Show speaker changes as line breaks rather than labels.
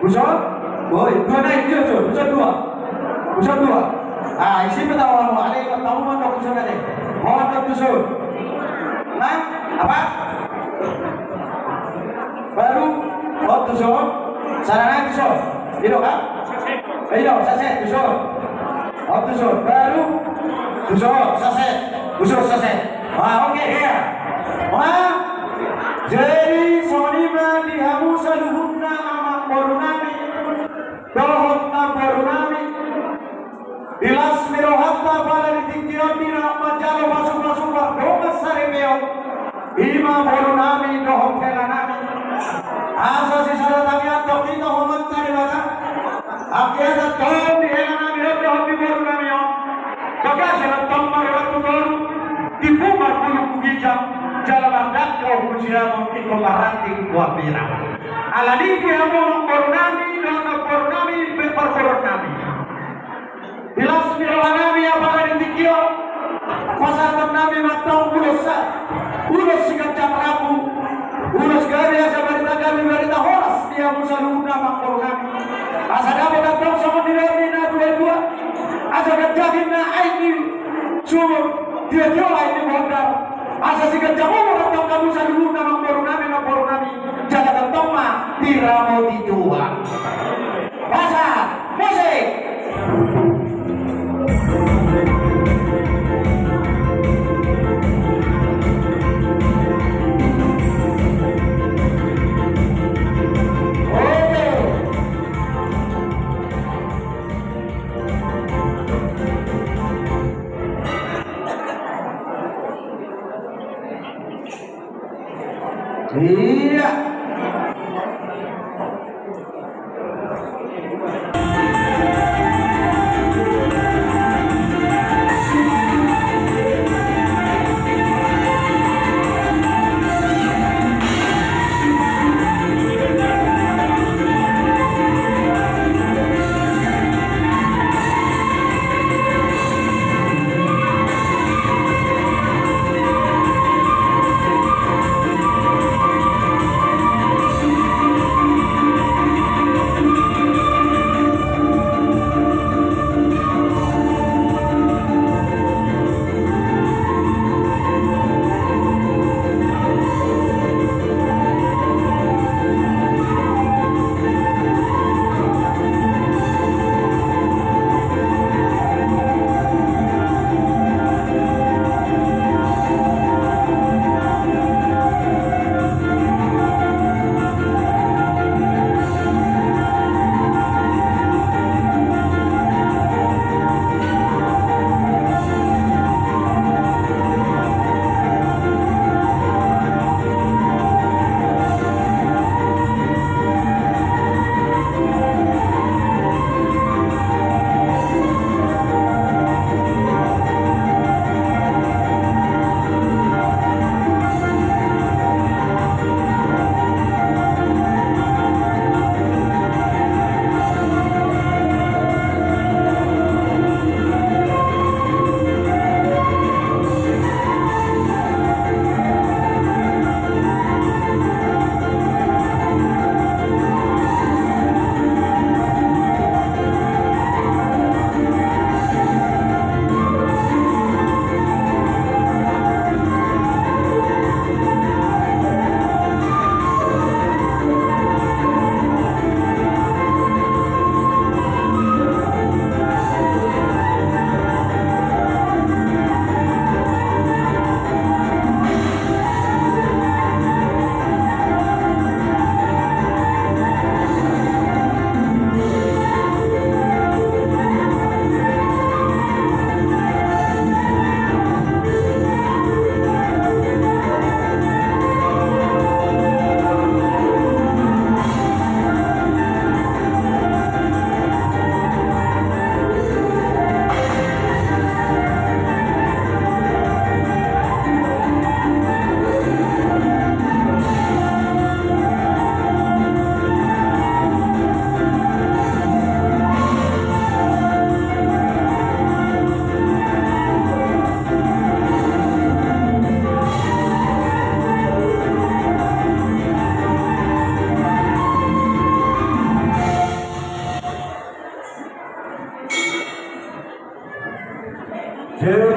Buson? Boy, dua naik dia tuh, buson dua. Buson dua. Ah, isi petawa mau ada yang tahu mana buson ada? Mau ada buson? Nah, apa? Baru, oh buson. Sarana buson. Itu kan? Ayo, saset buson. Oh buson. Baru, buson, saset. Buson, saset. Ah, oke ya. Wah, jadi sonima dihamu saluhunna amak borunami dohotna borunami bilas mirohatta pada ditingkiran dina majalo masuk domas sarimeo ima borunami dohot kelanami asa si sadatami atau kita homat taribata akhirnya toh di helanami dohot di borunami yo jaga salat tamar waktu baru dipumar bulu kugijam jalan kau kuciran iko marati buat birang. Alani dia mau kornami dan kornami bepar kornami. Bilas mirohanami apa yang dikio pasal nami matang ulos sikap rabu ulos gaya seperti kami berita horas dia musaluna makornami. Asal apa datang sama dirani dua asal kerjain ini cuma dia ini modal. Asa si kerjamu orang kamu selalu nama porunami jangan toma tiramo dijual masa musik iya. Jadi